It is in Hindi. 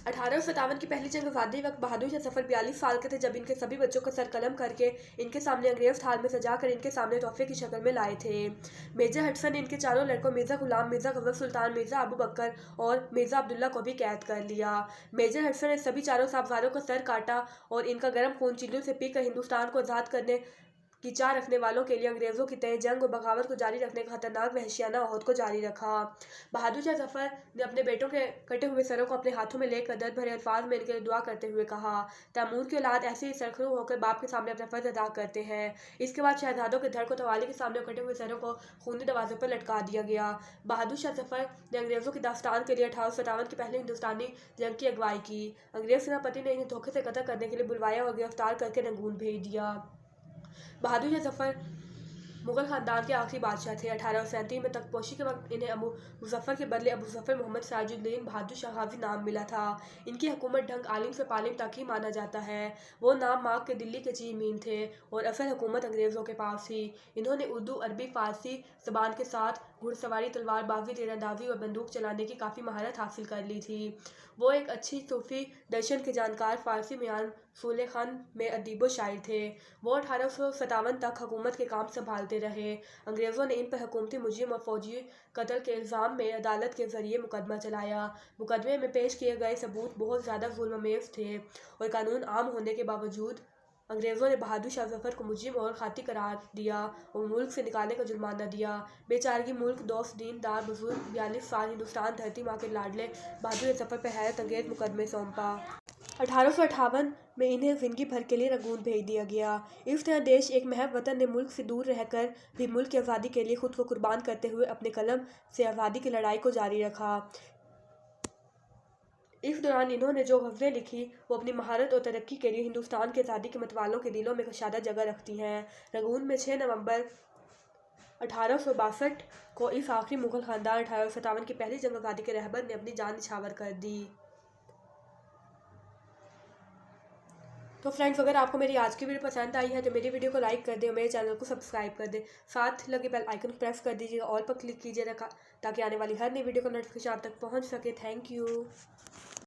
1857 की पहली जंग आज़ादी वक्त बहादुर शाह जफर 42 साल के थे जब इनके सभी बच्चों को सर कलम करके इनके सामने अंग्रेज थाल में सजा कर इनके सामने तोहफे की शक्ल में लाए थे। मेजर हडसन ने इनके चारों लड़कों मिर्जा गुलाम, मिर्जा गफर सुल्तान, मिर्जा अबू बकर और मिर्जा अब्दुल्ला को भी कैद कर लिया। मेजर हडसन ने सभी चारों साहबजादों का सर काटा और इनका गर्म खून चिल्लों से पीकर हिंदुस्तान को आज़ाद करने की चाह रखने वालों के लिए अंग्रेजों की तय जंग और बगावत को जारी रखने का खतरनाक वहशियाना अहद को जारी रखा। बहादुर शाह जफर ने अपने बेटों के कटे हुए सरों को अपने हाथों में लेकर दर्द भरे अल्फाज में इनके लिए दुआ करते हुए कहा, तैमूर की औलाद ऐसे ही सरखरू होकर बाप के सामने अपना फर्ज अदा करते हैं। इसके बाद शहजादों के धड़ को तवाली के सामने कटे हुए सरों को खूनी दरवाजे पर लटका दिया गया। बहादुर शाह जफर ने अंग्रेजों की दास्तान के लिए 1857 की पहली हिंदुस्तानी जंग की अगुवाई की। अंग्रेज सेनापति ने इन्हें धोखे से कत्ल करने के लिए बुलवाया और गिरफ्तार करके रंगून भेज दिया। बहादुर शाह जफर मुगल खानदान के आखिरी बादशाह थे। 1837 में तख्तपोशी के वक्त इन्हें अबू मुजफ्फर के बदले अबू जफर मोहम्मद सिराजुद्दीन बहादुर शाह गाजी नाम मिला था। इनकी हुकूमत ढंग आलिम से पालिम तक ही माना जाता है। वो नाम मार्क के दिल्ली के चीमीन थे और असल हुकूमत अंग्रेज़ों के पास थी। इन्होंने उर्दू, अरबी, फ़ारसी ज़बान के साथ घुड़सवारी, तलवारबाजी, तीरंदाजी और बंदूक चलाने की काफ़ी महारत हासिल कर ली थी। वो एक अच्छी सूफ़ी दर्शन के जानकार, फ़ारसी मियान सूले ख़ान में अदीब व शायर थे। वो 1857 तक हुकूमत के काम संभालते रहे। अंग्रेज़ों ने इन पर हुकूमती मुजरिम और फ़ौजी कत्ल के इल्ज़ाम में अदालत के ज़रिए मुकदमा चलाया। मुकदमे में पेश किए गए सबूत बहुत ज़्यादा जुल्म-आमेज़ थे और कानून आम होने के बावजूद अंग्रेज़ों ने बहादुर शाह जफर को मुजरिम और खाती करार दिया और मुल्क से निकालने का जुर्माना दिया। बेचारगी मुल्क दोस्त, दीनदार बुजुर्ग 42 साल हिंदुस्तान धरती माँ के लाडले बहादुर जफर पर हैरत अंगेज़ मुकदमे सौंपा। 1858 में इन्हें ज़िंदगी भर के लिए रंगून भेज दिया गया। इस तरह देश एक महब वतन ने मुल्क से दूर रहकर भी मुल्क की आज़ादी के लिए खुद को कुर्बान करते हुए अपने कलम से आज़ादी की लड़ाई को जारी रखा। इस दौरान इन्होंने जो ग़ज़लें लिखी वो अपनी महारत और तरक्की के लिए हिंदुस्तान के आज़ादी के मतवालों के दिलों में कशादा जगह रखती हैं। रंगून में 6 नवंबर 1862 को इस आखिरी मुग़ल ख़ानदान 1857 की पहली जंग आज़ादी के रहबर ने अपनी जान निछावर कर दी। तो फ्रेंड्स, अगर आपको मेरी आज की वीडियो पसंद आई है तो मेरी वीडियो को लाइक कर दें और मेरे चैनल को सब्सक्राइब कर दें। साथ लगे बेल आइकन को प्रेस कर दीजिएगा, ऑल पर क्लिक कीजिएगा ताकि आने वाली हर नई वीडियो का नोटिफिकेशन आप तक पहुंच सके। Thank you.